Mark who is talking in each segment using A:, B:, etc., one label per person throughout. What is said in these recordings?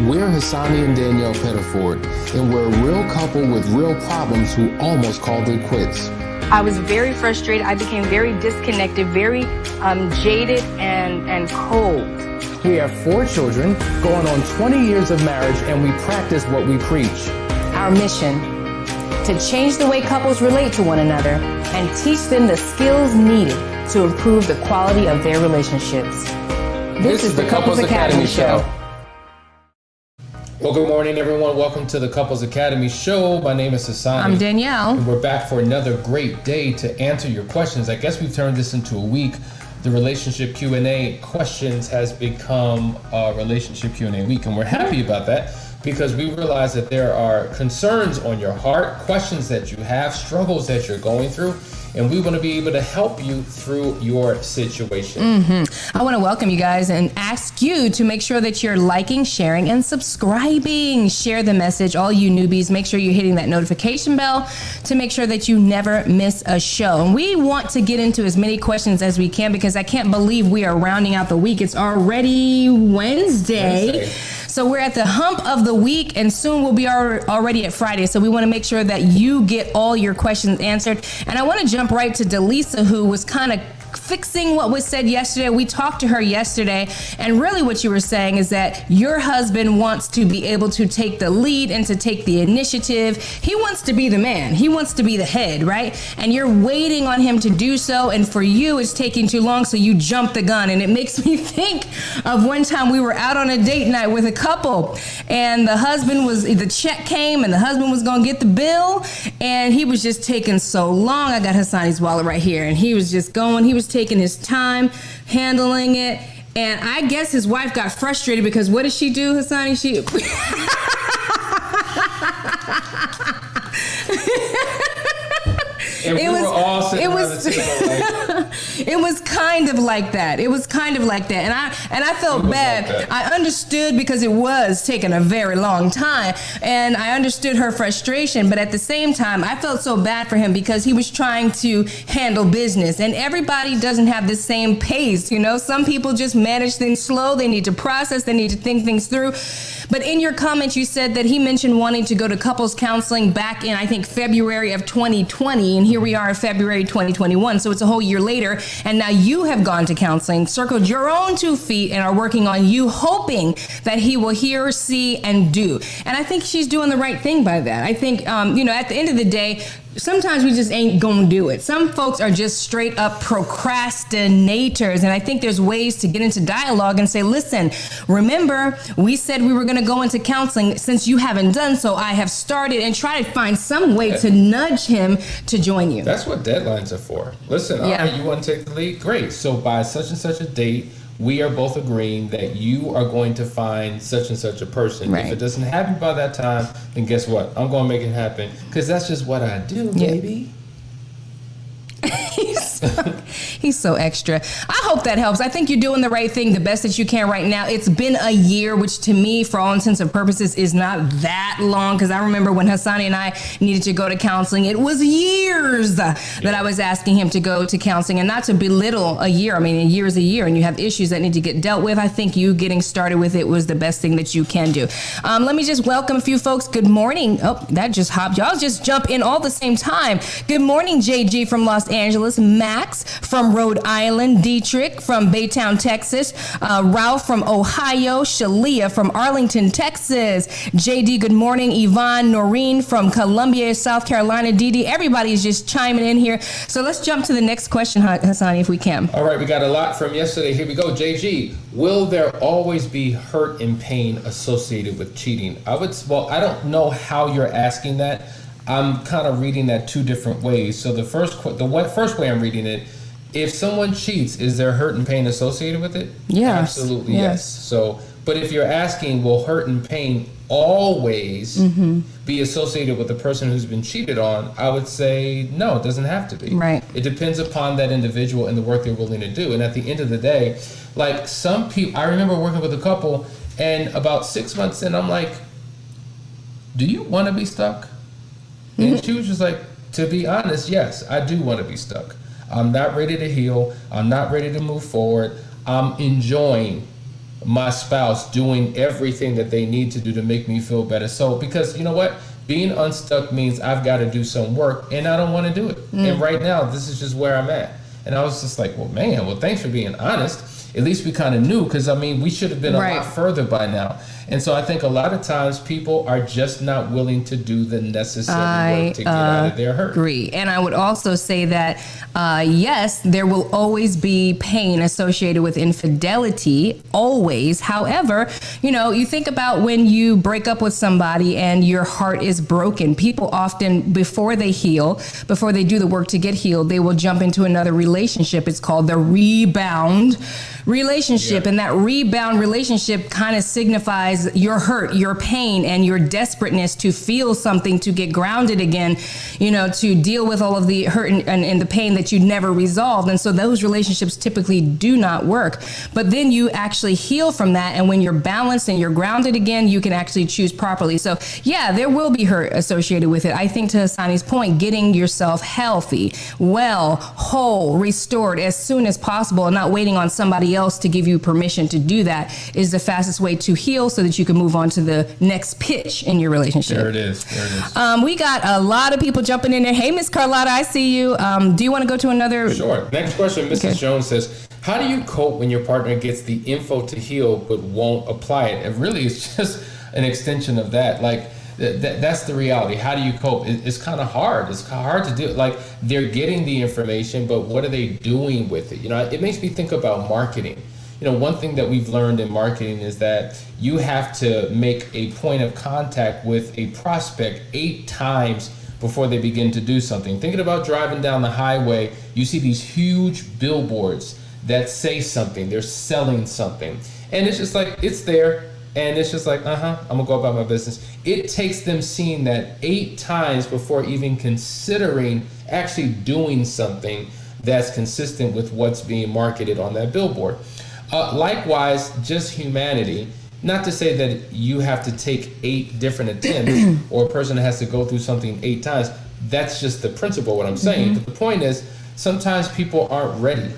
A: We're Hassani and Danielle Pettiford, and we're a real couple with real problems who almost called it quits.
B: I was very frustrated. I became very disconnected, very jaded and cold.
C: We have 4 children, going on 20 years of marriage, and we practice what we preach.
D: Our mission, to change the way couples relate to one another and teach them the skills needed to improve the quality of their relationships. This is the Couples Academy Show.
A: Well, good morning, everyone. Welcome to the Couples Academy Show. My name is Hassani.
D: I'm Danielle.
A: And we're back for another great day to answer your questions. I guess we've turned this into a week. The relationship Q&A questions has become a relationship Q&A week, and we're happy about that because we realize that there are concerns on your heart, questions that you have, struggles that you're going through, and we want to be able to help you through your situation.
D: I want to welcome you guys and ask you to make sure that you're liking, sharing, and subscribing. Share the message. All you newbies, make sure you're hitting that notification bell to make sure that you never miss a show. And we want to get into as many questions as we can because I can't believe we are rounding out the week. It's already Wednesday. So we're at the hump of the week, and soon we'll be already at Friday. So we want to make sure that you get all your questions answered. And I want to jump right to Delisa, who was kind of fixing what was said yesterday. We talked to her yesterday, and really what you were saying is that your husband wants to be able to take the lead and to take the initiative. He wants to be the man. He wants to be the head, right? And you're waiting on him to do so, and for you, it's taking too long, so you jump the gun. And it makes me think of one time we were out on a date night with a couple, and the check came, and the husband was going to get the bill, and he was just taking so long. I got Hassani's wallet right here, and he was just going. He was taking his time handling it, and I guess his wife got frustrated because what did she do, Hassani? It was kind of like that. And I felt bad. I understood because it was taking a very long time, and I understood her frustration, but at the same time, I felt so bad for him because he was trying to handle business, and everybody doesn't have the same pace. You know, some people just manage things slow. They need to process. They need to think things through. But in your comments, you said that he mentioned wanting to go to couples counseling back in, I think, February of 2020. And here we are in February 2021. So it's a whole year later. And now you have gone to counseling, circled your own 2 feet, and are working on you, hoping that he will hear, see, and do. And I think she's doing the right thing by that. I think, at the end of the day, sometimes we just ain't gonna do it. Some folks are just straight up procrastinators. And I think there's ways to get into dialogue and say, listen, remember, we said we were gonna go into counseling. Since you haven't done so, I have started, and try to find some way to nudge him to join you.
A: That's what deadlines are for. Listen, all right, you want to take the lead? Great. So by such and such a date, we are both agreeing that you are going to find such and such a person. Right. If it doesn't happen by that time, then guess what? I'm going to make it happen because that's just what I do, baby.
D: He's so extra. I hope that helps. I think you're doing the right thing, the best that you can right now. It's been a year, which to me, for all intents and purposes, is not that long, because I remember when Hassani and I needed to go to counseling, it was years that I was asking him to go to counseling. And not to belittle a year. I mean, a year is a year, and you have issues that need to get dealt with. I think you getting started with it was the best thing that you can do. Let me just welcome a few folks. Good morning. Oh, that just hopped. Y'all just jump in all the same time. Good morning, JG from Los Angeles, Max from Rhode Island, Dietrich from Baytown, Texas, Ralph from Ohio, Shalia from Arlington, Texas, JD, good morning, Yvonne, Noreen from Columbia, South Carolina, Didi. Everybody is just chiming in here. So let's jump to the next question, Hassani, if we can.
A: All right, we got a lot from yesterday. Here we go. JG, will there always be hurt and pain associated with cheating? I don't know how you're asking that. I'm kind of reading that 2 different ways. So the first way I'm reading it, if someone cheats, is there hurt and pain associated with it?
D: Yes.
A: Absolutely, yes. So, but if you're asking, will hurt and pain always be associated with the person who's been cheated on, I would say no, it doesn't have to be.
D: Right.
A: It depends upon that individual and the work they're willing to do. And at the end of the day, like some people, I remember working with a couple, and about 6 months in, I'm like, do you want to be stuck? And she was just like, to be honest, yes, I do want to be stuck. I'm not ready to heal. I'm not ready to move forward. I'm enjoying my spouse doing everything that they need to do to make me feel better. So, because you know what? Being unstuck means I've got to do some work and I don't want to do it. And right now, this is just where I'm at. And I was just like, well, man, well, thanks for being honest. At least we kind of knew, because I mean, we should have been a lot further by now. And so I think a lot of times people are just not willing to do the necessary work to get out of their hurt.
D: I agree. And I would also say that, yes, there will always be pain associated with infidelity, always. However, you know, you think about when you break up with somebody and your heart is broken, people often, before they heal, before they do the work to get healed, they will jump into another relationship. It's called the rebound relationship. And that rebound relationship kind of signifies your hurt, your pain, and your desperateness to feel something, to get grounded again, you know, to deal with all of the hurt and the pain that you never resolved. And so those relationships typically do not work. But then you actually heal from that. And when you're balanced and you're grounded again, you can actually choose properly. So yeah, there will be hurt associated with it. I think, to Hassani's point, getting yourself healthy, well, whole, restored as soon as possible, and not waiting on somebody else to give you permission to do that, is the fastest way to heal, so that you can move on to the next pitch in your relationship.
A: There it is.
D: We got a lot of people jumping in there. Hey, Miss Carlotta, I see you. Do you want to go to another?
A: Sure. Next question, Mrs. Jones says, how do you cope when your partner gets the info to heal but won't apply it? And really, it's just an extension of that. Like, that's the reality. How do you cope? It's kind of hard. It's hard to do. Like, they're getting the information, but what are they doing with it? You know, it makes me think about marketing. You know, one thing that we've learned in marketing is that you have to make a point of contact with a prospect 8 times before they begin to do something. Thinking about driving down the highway, you see these huge billboards that say something. They're selling something. And it's just like, it's there. And it's just like, I'm gonna go about my business. It takes them seeing that 8 times before even considering actually doing something that's consistent with what's being marketed on that billboard. Likewise, just humanity, not to say that you have to take 8 different attempts or a person has to go through something 8 times. That's just the principle, what I'm saying. But the point is, sometimes people aren't ready,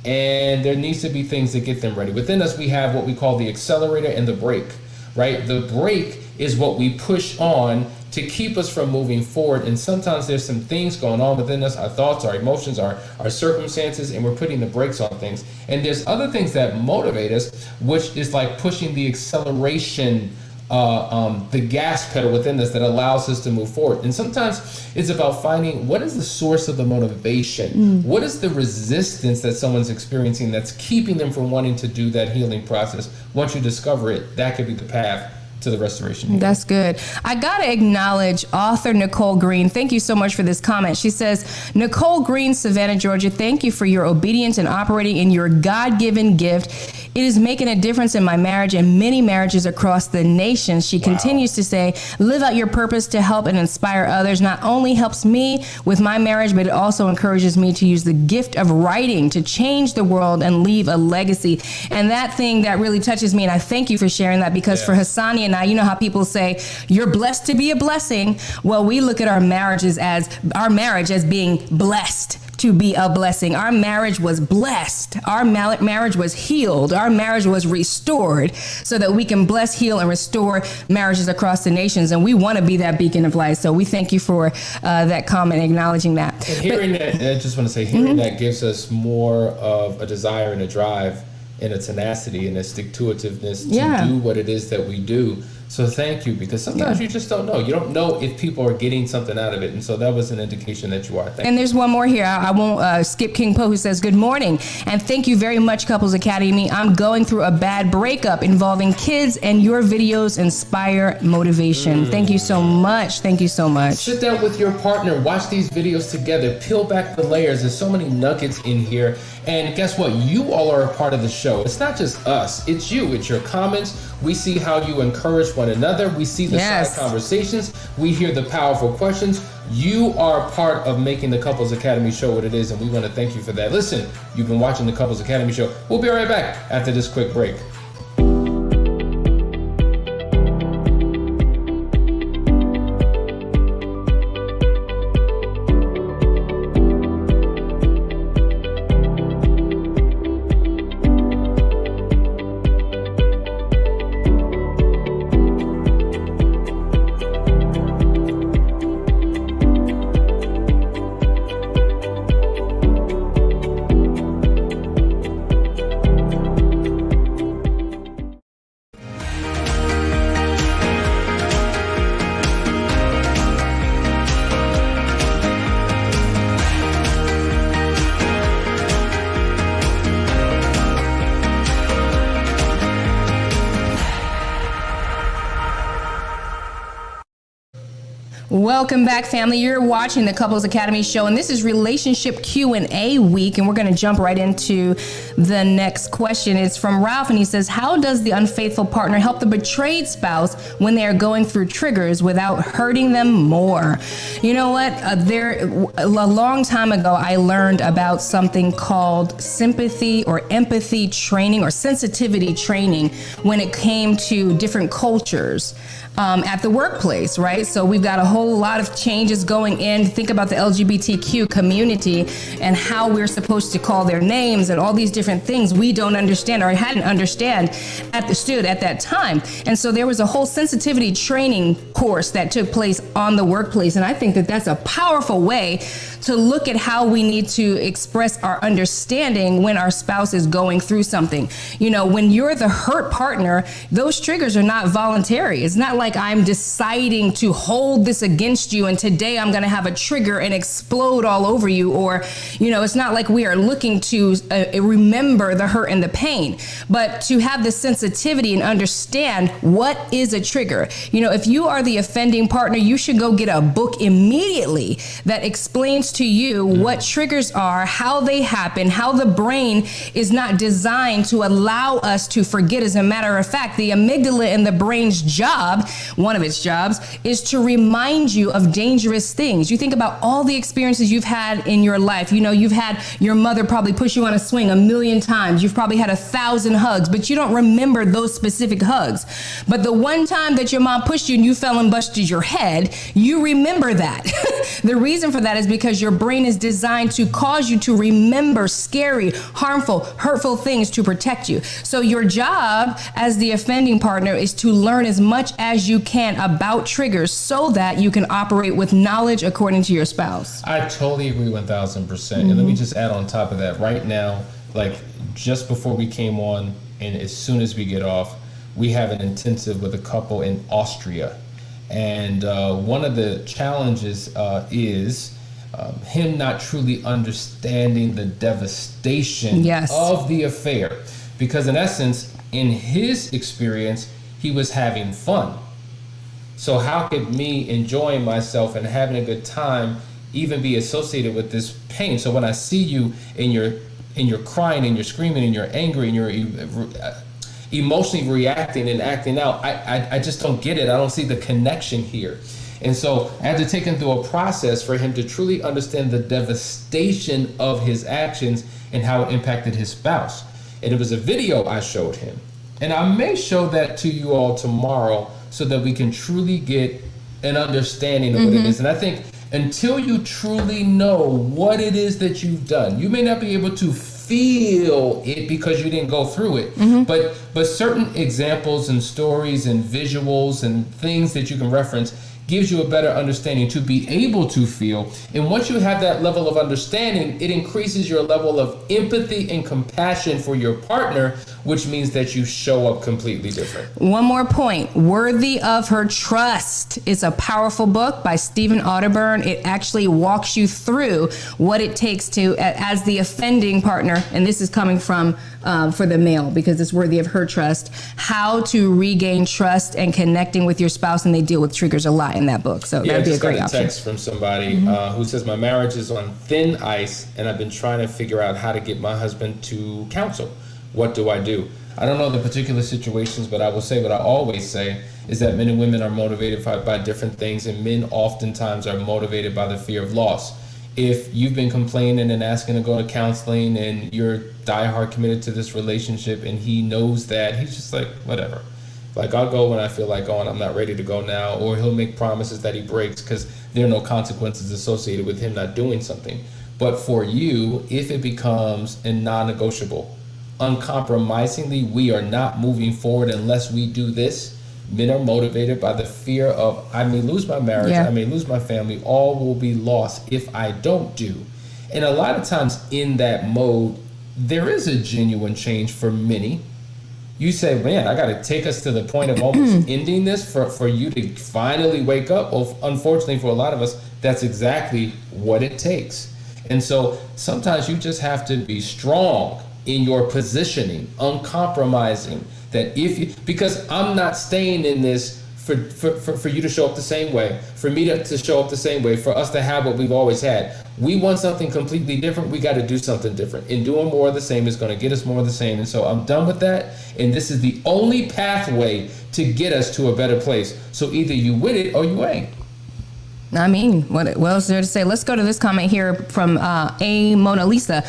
A: and there needs to be things that get them ready. Within us, we have what we call the accelerator and the brake, right? The brake is what we push on to keep us from moving forward. And sometimes there's some things going on within us, our thoughts, our emotions, our circumstances, and we're putting the brakes on things. And there's other things that motivate us, which is like pushing the acceleration, the gas pedal within us that allows us to move forward. And sometimes it's about finding what is the source of the motivation? What is the resistance that someone's experiencing that's keeping them from wanting to do that healing process? Once you discover it, that could be the path to the restoration.
D: That's good. I got to acknowledge author Nicole Green. Thank you so much for this comment. She says, Nicole Green, Savannah, Georgia, thank you for your obedience and operating in your God-given gift. It is making a difference in my marriage and many marriages across the nation. She continues to say, live out your purpose to help and inspire others. Not only helps me with my marriage, but it also encourages me to use the gift of writing to change the world and leave a legacy. And that thing that really touches me, and I thank you for sharing that, because for Hassani and I, you know how people say, you're blessed to be a blessing. Well, we look at our marriage as being blessed to be a blessing. Our marriage was blessed. Our marriage was healed. Our marriage was restored so that we can bless, heal, and restore marriages across the nations. And we want to be that beacon of light. So we thank you for that comment, acknowledging that.
A: And hearing that, I just want to say, that gives us more of a desire and a drive and a tenacity and a stick-to-itiveness to do what it is that we do. So thank you, because sometimes you just don't know. You don't know if people are getting something out of it. And so that was an indication that you are.
D: And there's one more here. I won't skip King Poe, who says, good morning. And thank you very much, Couples Academy. I'm going through a bad breakup involving kids, and your videos inspire motivation. Thank you so much. Thank you so much.
A: Sit down with your partner. Watch these videos together. Peel back the layers. There's so many nuggets in here. And guess what? You all are a part of the show. It's not just us. It's you. It's your comments. We see how you encourage one another. We see the side conversations. We hear the powerful questions. You are part of making the Couples Academy show what it is, and we want to thank you for that. Listen, you've been watching the Couples Academy show. We'll be right back after this quick break.
D: Welcome back, family. You're watching the Couples Academy show, and this is Relationship Q&A week, and we're going to jump right into the next question. It's from Ralph, and he says, how does the unfaithful partner help the betrayed spouse when they are going through triggers without hurting them more? You know what? A long time ago, I learned about something called sympathy or empathy training or sensitivity training when it came to different cultures. At the workplace, right? So we've got a whole lot of changes going in. Think about the LGBTQ community and how we're supposed to call their names and all these different things we don't understand or hadn't understood at that time. And so there was a whole sensitivity training course that took place on the workplace. And I think that that's a powerful way to look at how we need to express our understanding when our spouse is going through something. You know, when you're the hurt partner, those triggers are not voluntary. It's not like I'm deciding to hold this against you and today I'm going to have a trigger and explode all over you. Or, you know, it's not like we are looking to remember the hurt and the pain, but to have the sensitivity and understand what is a trigger. You know, if you are the offending partner, you should go get a book immediately that explains to you what triggers are, how they happen, how the brain is not designed to allow us to forget. As a matter of fact, the amygdala in the brain's job, one of its jobs, is to remind you of dangerous things. You think about all the experiences you've had in your life. You know, you've had your mother probably push you on a swing 1,000,000 times. You've probably had 1,000 hugs, but you don't remember those specific hugs. But the one time that your mom pushed you and you fell and busted your head, you remember that. The reason for that is because your brain is designed to cause you to remember scary, harmful, hurtful things to protect you. So your job as the offending partner is to learn as much as you can about triggers so that you can operate with knowledge according to your spouse.
A: I totally agree 1,000%. And let me just add on top of that right now, like just before we came on and as soon as we get off, we have an intensive with a couple in Austria. And one of the challenges is him not truly understanding the devastation of the affair. Because in essence, in his experience, he was having fun. So how could me enjoying myself and having a good time even be associated with this pain? So when I see you and you're crying and you're screaming and you're angry and you're emotionally reacting and acting out, I just don't get it. I don't see the connection here. And so I had to take him through a process for him to truly understand the devastation of his actions and how it impacted his spouse. And it was a video I showed him. And I may show that to you all tomorrow so that we can truly get an understanding of what it is. And I think until you truly know what it is that you've done, you may not be able to feel it because you didn't go through it. But certain examples and stories and visuals and things that you can reference gives you a better understanding to be able to feel. And once you have that level of understanding, it increases your level of empathy and compassion for your partner, which means that you show up completely different.
D: One more point, Worthy of Her Trust is a powerful book by Stephen Otterburn. It actually walks you through what it takes to, as the offending partner, and this is coming from for the male because it's worthy of her trust, how to regain trust and connecting with your spouse, and they deal with triggers a lot in that book. So that'd be a great option.
A: I just got a text from somebody who says, my marriage is on thin ice and I've been trying to figure out how to get my husband to counsel. What do I do? I don't know the particular situations, but I will say what I always say is that men and women are motivated by different things, and men oftentimes are motivated by the fear of loss. If you've been complaining and asking to go to counseling and you're diehard committed to this relationship and he knows that, he's just like, whatever. Like, I'll go when I feel like going, I'm not ready to go now. Or he'll make promises that he breaks because there are no consequences associated with him not doing something. But for you, if it becomes a non-negotiable, uncompromisingly, we are not moving forward unless we do this. Men are motivated by the fear of, I may lose my marriage, I may lose my family, all will be lost if I don't do. And a lot of times in that mode, there is a genuine change for many. You say, man, I got to take us to the point of almost ending this for you to finally wake up. Well, unfortunately for a lot of us, that's exactly what it takes. And so sometimes you just have to be strong in your positioning, uncompromising, that if you, because I'm not staying in this for you to show up the same way, for me to show up the same way, for us to have what we've always had. We want something completely different. We got to do something different. And doing more of the same is going to get us more of the same. And so I'm done with that. And this is the only pathway to get us to a better place. So either you with it or you ain't.
D: I mean, what else is there to say? Let's go to this comment here from A. Mona Lisa.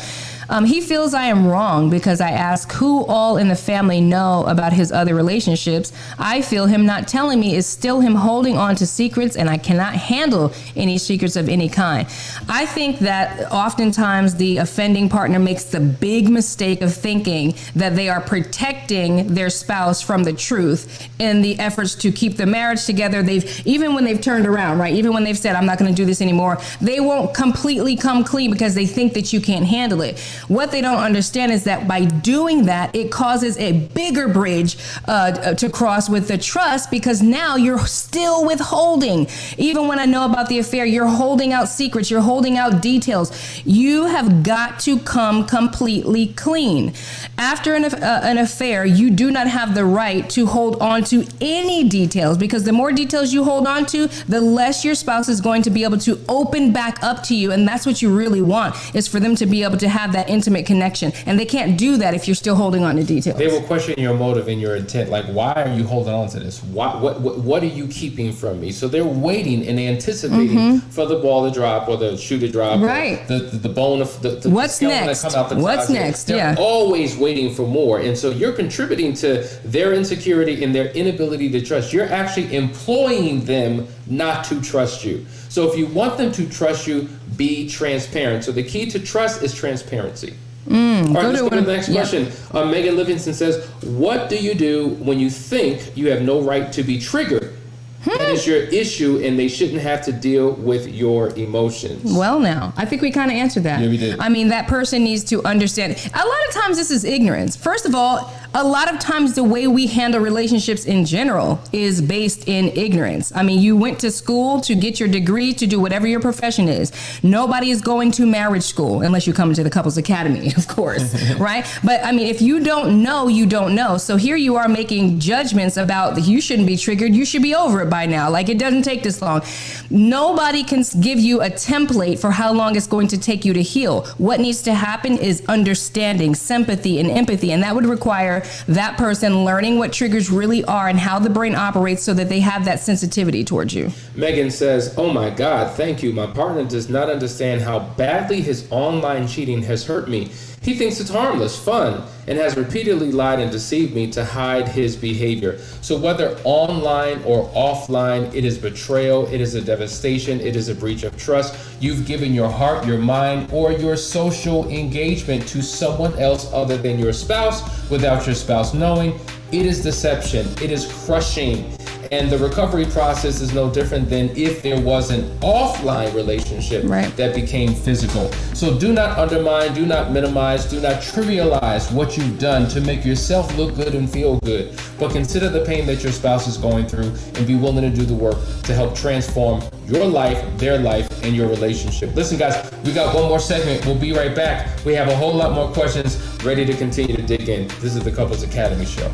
D: He feels I am wrong because I ask who all in the family know about his other relationships. I feel him not telling me is still him holding on to secrets, and I cannot handle any secrets of any kind. I think that oftentimes the offending partner makes the big mistake of thinking that they are protecting their spouse from the truth in the efforts to keep the marriage together. Even when they've turned around, right? Even when they've said, I'm not going to do this anymore, they won't completely come clean because they think that you can't handle it. What they don't understand is that by doing that, it causes a bigger bridge to cross with the trust, because now you're still withholding. Even when I know about the affair, you're holding out secrets, you're holding out details. You have got to come completely clean. After an affair, you do not have the right to hold on to any details, because the more details you hold on to, the less your spouse is going to be able to open back up to you. And that's what you really want, is for them to be able to have that intimate connection. And they can't do that if you're still holding on to details.
A: They will question your motive and your intent. Like, why are you holding on to this? What are you keeping from me? So they're waiting and anticipating for the ball to drop or the shoe to drop.
D: Right.
A: The bone of the
D: what's next?
A: That come out the
D: What's
A: closet.
D: next?
A: They're
D: Yeah.
A: always waiting for more. And so you're contributing to their insecurity and their inability to trust. You're actually employing them not to trust you. So if you want them to trust you, be transparent. So the key to trust is transparency. All right, let's go to the next question. Megan Livingston says, what do you do when you think you have no right to be triggered? That is your issue, and they shouldn't have to deal with your emotions.
D: Well, now, I think we kind of answered that.
A: Yeah, we did.
D: I mean, that person needs to understand. A lot of times this is ignorance. First of all, a lot of times the way we handle relationships in general is based in ignorance. I mean, you went to school to get your degree to do whatever your profession is. Nobody is going to marriage school unless you come into the couples academy, of course, right? But I mean, if you don't know, you don't know. So here you are making judgments about you shouldn't be triggered. You should be over it by now. Like, it doesn't take this long. Nobody can give you a template for how long it's going to take you to heal. What needs to happen is understanding, sympathy, and empathy. And that would require that person learning what triggers really are and how the brain operates so that they have that sensitivity towards you.
A: Megan says, oh my God, thank you. My partner does not understand how badly his online cheating has hurt me. He thinks it's harmless, fun, and has repeatedly lied and deceived me to hide his behavior. So whether online or offline, it is betrayal, it is a devastation, it is a breach of trust. You've given your heart, your mind, or your social engagement to someone else other than your spouse without your spouse knowing. It is deception. It is crushing. And the recovery process is no different than if there was an offline relationship that became physical. So do not undermine, do not minimize, do not trivialize what you've done to make yourself look good and feel good. But consider the pain that your spouse is going through and be willing to do the work to help transform your life, their life, and your relationship. Listen, guys, we got one more segment. We'll be right back. We have a whole lot more questions ready to continue to dig in. This is the Couples Academy Show.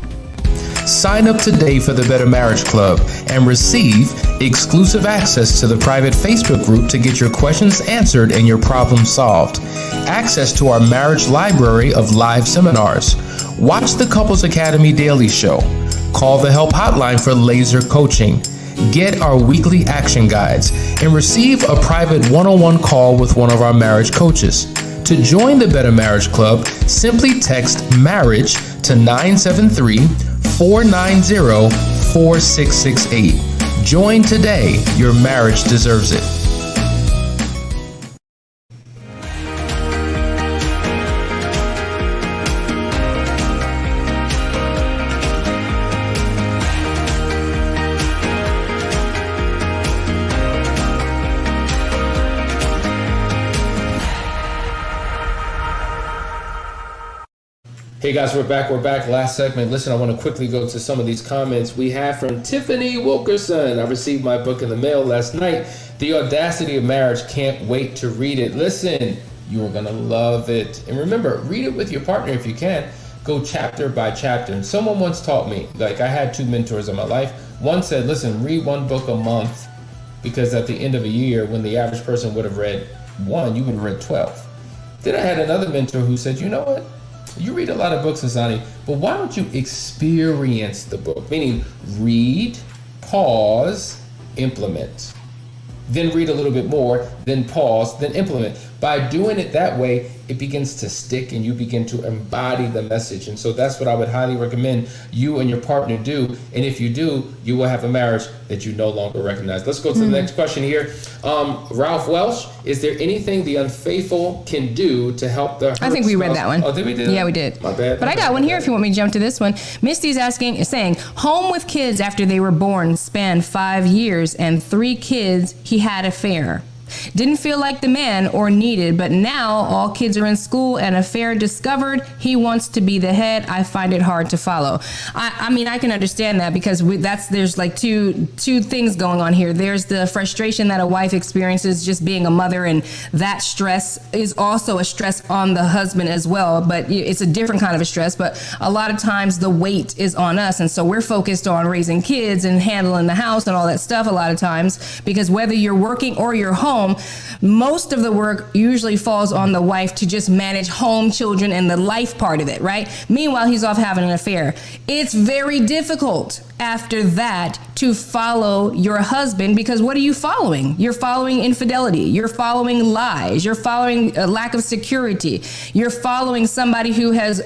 C: Sign up today for the Better Marriage Club and receive exclusive access to the private Facebook group to get your questions answered and your problems solved. Access to our marriage library of live seminars. Watch the Couples Academy Daily Show. Call the help hotline for laser coaching. Get our weekly action guides and receive a private one-on-one call with one of our marriage coaches. To join the Better Marriage Club, simply text MARRIAGE to 973-490-4668. Join today. Your marriage deserves it.
A: Hey guys, we're back. Last segment. Listen, I want to quickly go to some of these comments we have from Tiffany Wilkerson. I received my book in the mail last night, The Audacity of Marriage. Can't wait to read it. Listen, you are going to love it. And remember, read it with your partner if you can. Go go chapter by chapter. And someone once taught me, like I had 2 mentors in my life. One said, listen, read 1 book a month, because at the end of a year, when the average person would have read 1, you would have read 12. Then I had another mentor who said, you know what? You read a lot of books, Asani, but why don't you experience the book? Meaning read, pause, implement. Then read a little bit more, then pause, then implement. By doing it that way, it begins to stick and you begin to embody the message. And so that's what I would highly recommend you and your partner do. And if you do, you will have a marriage that you no longer recognize. Let's go to the next question here. Ralph Welsh, is there anything the unfaithful can do to help the hurt
D: I think we read that one.
A: Oh, did we do that?
D: Yeah, we did.
A: My bad.
D: But I got one here if you want me to jump to this one. Misty's saying, home with kids after they were born spanned 5 years and 3 kids he had affair. Didn't feel like the man or needed, but now all kids are in school and affair discovered. He wants to be the head. I find it hard to follow. I mean, I can understand that because there's like two things going on here. There's the frustration that a wife experiences just being a mother, and that stress is also a stress on the husband as well, but it's a different kind of a stress. But a lot of times the weight is on us, and so we're focused on raising kids and handling the house and all that stuff a lot of times, because whether you're working or you're home, most of the work usually falls on the wife to just manage home, children, and the life part of it, right? Meanwhile, he's off having an affair. It's very difficult after that to follow your husband, because what are you following? You're following infidelity. You're following lies. You're following a lack of security. You're following somebody who has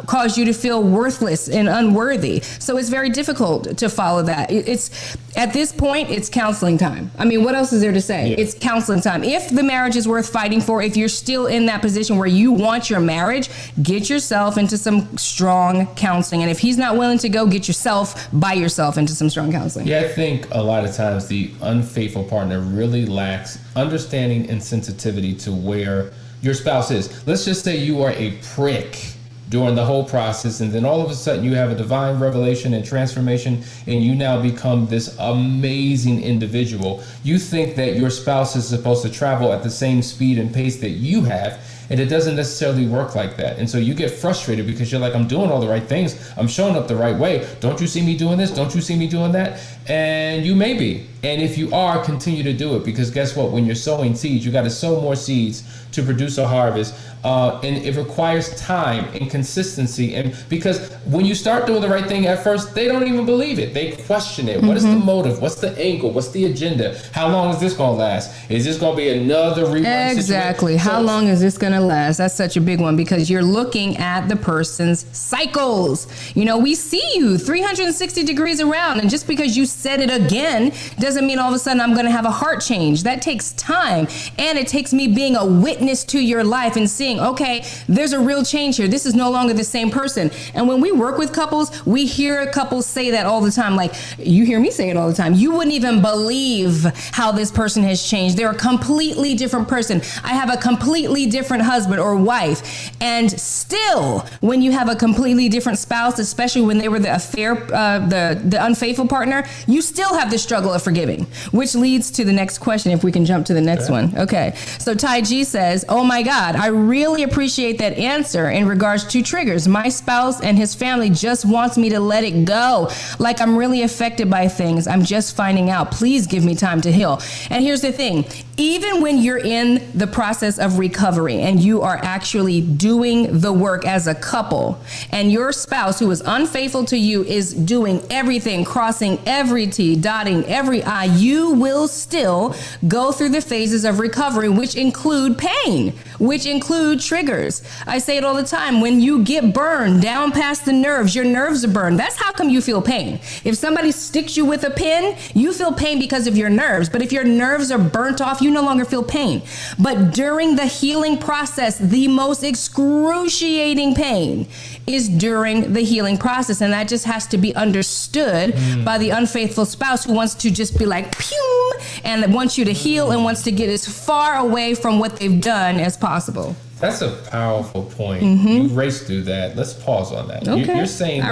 D: caused you to feel worthless and unworthy. So it's very difficult to follow that. It's at this point, it's counseling time. I mean, what else is there to say? Yeah. It's counseling time. If the marriage is worth fighting for, if you're still in that position where you want your marriage, get yourself into some strong counseling. And if he's not willing to go, get yourself by yourself into some strong counseling.
A: Yeah, I think a lot of times the unfaithful partner really lacks understanding and sensitivity to where your spouse is. Let's just say you are a prick during the whole process, and then all of a sudden you have a divine revelation and transformation, and you now become this amazing individual. You think that your spouse is supposed to travel at the same speed and pace that you have, and it doesn't necessarily work like that. And so you get frustrated because you're like, I'm doing all the right things. I'm showing up the right way. Don't you see me doing this? Don't you see me doing that? And you may be. And if you are, continue to do it, because guess what? When you're sowing seeds, you got to sow more seeds to produce a harvest. And it requires time and consistency. And because when you start doing the right thing at first, they don't even believe it. They question it. What is the motive? What's the angle? What's the agenda? How long is this going to last? Is this going to be another rerun
D: Exactly.
A: situation?
D: How long is this going to last? That's such a big one, because you're looking at the person's cycles. You know, we see you 360 degrees around, and just because you said it again doesn't mean all of a sudden I'm going to have a heart change. That takes time, and it takes me being a witness to your life and seeing, okay, there's a real change here. This is no longer the same person. And when we work with couples, we hear couples say that all the time. Like, you hear me say it all the time. You wouldn't even believe how this person has changed. They're a completely different person. I have a completely different husband or wife. And still, when you have a completely different spouse, especially when they were the affair, the unfaithful partner, you still have the struggle of forgiving, which leads to the next question, if we can jump to the next one. Okay. So Ty G says, oh my God, I really appreciate that answer in regards to triggers. My spouse and his family just wants me to let it go. Like, I'm really affected by things. I'm just finding out. Please give me time to heal. And here's the thing. Even when you're in the process of recovery and you are actually doing the work as a couple, and your spouse who is unfaithful to you is doing everything, crossing every T, dotting every I, you will still go through the phases of recovery, which include pain, which include triggers. I say it all the time. When you get burned down past the nerves, your nerves are burned. That's how come you feel pain. If somebody sticks you with a pin, you feel pain because of your nerves. But if your nerves are burnt off, you no longer feel pain. But during the healing process, the most excruciating pain is during the healing process. And that just has to be understood by the unfaithful spouse who wants to just be like, pew, and wants you to heal and wants to get as far away from what they've done as possible.
A: That's a powerful point. You raced through that. Let's pause on that.
D: Okay.
A: You're saying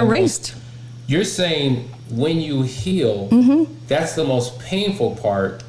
A: you're saying when you heal, that's the most painful part,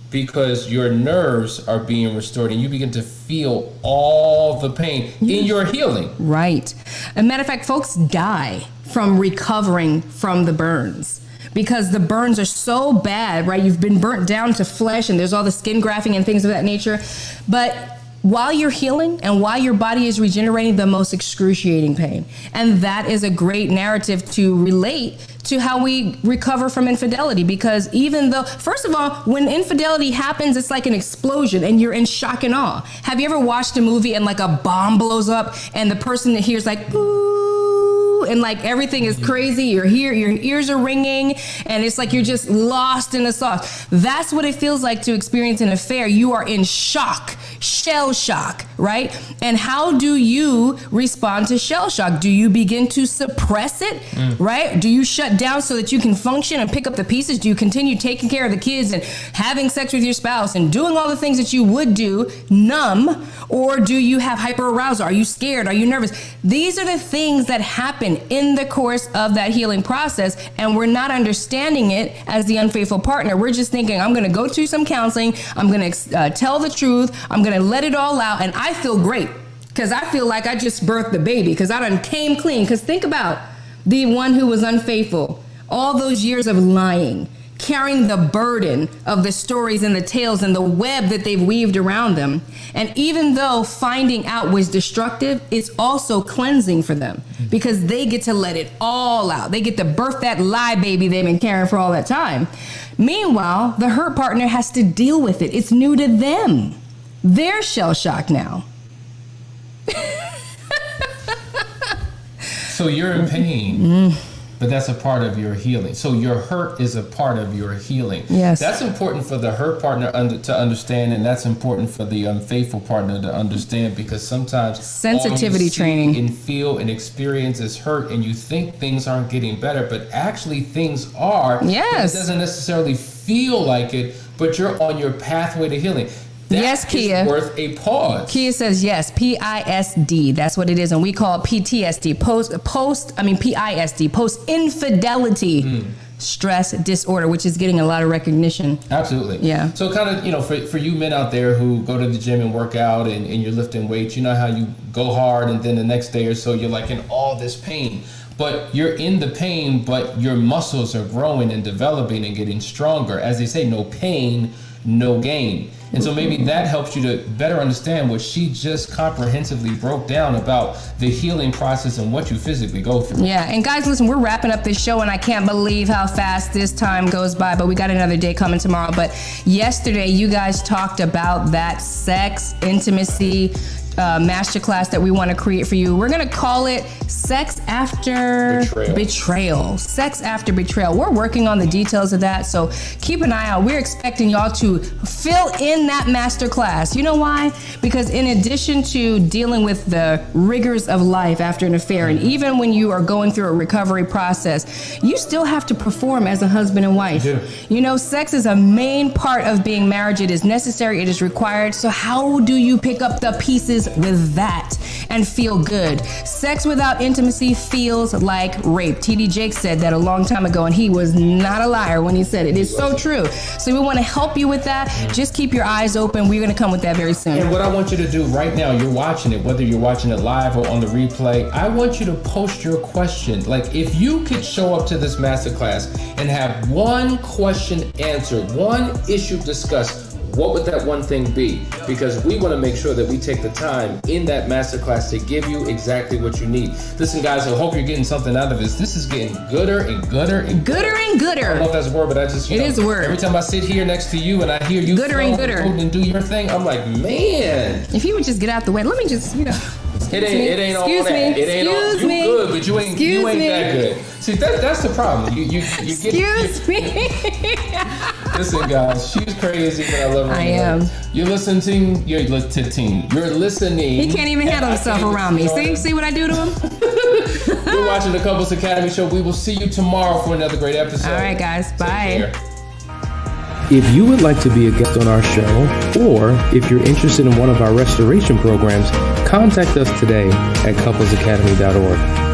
A: because your nerves are being restored and you begin to feel all the pain in your healing.
D: Right. As a matter of fact, folks die from recovering from the burns because the burns are so bad, right? You've been burnt down to flesh and there's all the skin grafting and things of that nature. But while you're healing and while your body is regenerating, the most excruciating pain. And that is a great narrative to relate to how we recover from infidelity, because even though, first of all, when infidelity happens, it's like an explosion and you're in shock and awe. Have you ever watched a movie and like a bomb blows up and the person that hears like, boo, and like everything is crazy, your ears are ringing, and it's like you're just lost in the sauce. That's what it feels like to experience an affair. You are in shock, shell shock, right? And how do you respond to shell shock? Do you begin to suppress it, right? Do you shut down so that you can function and pick up the pieces? Do you continue taking care of the kids and having sex with your spouse and doing all the things that you would do, numb? Or do you have hyperarousal? Are you scared? Are you nervous? These are the things that happen in the course of that healing process, and we're not understanding it as the unfaithful partner. We're just thinking, I'm going to go to some counseling, I'm going to tell the truth, I'm going to let it all out, and I feel great because I feel like I just birthed the baby because I done came clean. Because think about the one who was unfaithful, all those years of lying, carrying the burden of the stories and the tales and the web that they've weaved around them. And even though finding out was destructive, it's also cleansing for them because they get to let it all out. They get to birth that lie baby they've been carrying for all that time. Meanwhile, the hurt partner has to deal with it. It's new to them. They're shell shocked now.
A: So you're in pain. But that's a part of your healing. So your hurt is a part of your healing.
D: Yes.
A: That's important for the hurt partner to understand, and that's important for the unfaithful partner to understand, because sometimes
D: sensitivity
A: all you see
D: training
A: and feel and experience is hurt, and you think things aren't getting better, but actually things are.
D: Yes.
A: It doesn't necessarily feel like it, but you're on your pathway to healing. That
D: yes, Kia.
A: is worth a pause.
D: Kia says yes, PISD. That's what it is, and we call it PTSD, PISD, post-infidelity stress disorder, which is getting a lot of recognition.
A: Absolutely.
D: Yeah.
A: So kind of, for you men out there who go to the gym and work out and you're lifting weights, you know how you go hard and then the next day or so you're like in all this pain. But you're in the pain, but your muscles are growing and developing and getting stronger. As they say, no pain, no gain. And so maybe that helps you to better understand what she just comprehensively broke down about the healing process and what you physically go through.
D: Yeah, and guys, listen, we're wrapping up this show, and I can't believe how fast this time goes by, but we got another day coming tomorrow. But yesterday, you guys talked about that sex, intimacy, masterclass that we want to create for you. We're going to call it Sex After Betrayal. Sex After Betrayal. We're working on the details of that, so keep an eye out. We're expecting y'all to fill in that masterclass. You know why? Because in addition to dealing with the rigors of life after an affair, and even when you are going through a recovery process, you still have to perform as a husband and wife. You know, sex is a main part of being married. It is necessary. It is required. So how do you pick up the pieces with that and feel good? Sex without intimacy feels like rape. TD Jakes said that a long time ago, and he was not a liar when he said it. It's so true. So we want to help you with that. Just keep your eyes open. We're going to come with that very soon.
A: And what I want you to do right now, you're watching it, whether you're watching it live or on the replay, I want you to post your question. Like, if you could show up to this masterclass and have one question answered, one issue discussed, what would that one thing be? Because we want to make sure that we take the time in that masterclass to give you exactly what you need. Listen, guys, I hope you're getting something out of this. This is getting gooder and gooder and gooder.
D: And gooder.
A: I don't know if that's a word, but I just,
D: it is a word.
A: Every time I sit here next to you and I hear you
D: gooder and gooder
A: and do your thing, I'm like, man.
D: If you would just get out the way, let me just,
A: It ain't all that. It ain't all. You good, but you ain't that good. See, that's the problem. You get.
D: Excuse me.
A: Listen, guys, she's crazy, but I love her.
D: I am.
A: You're listening. You're listening.
D: He can't even handle himself around me. See what I do to him?
A: You're watching the Couples Academy Show. We will see you tomorrow for another great episode.
D: All right, guys. Bye.
C: If you would like to be a guest on our show, or if you're interested in one of our restoration programs, contact us today at couplesacademy.org.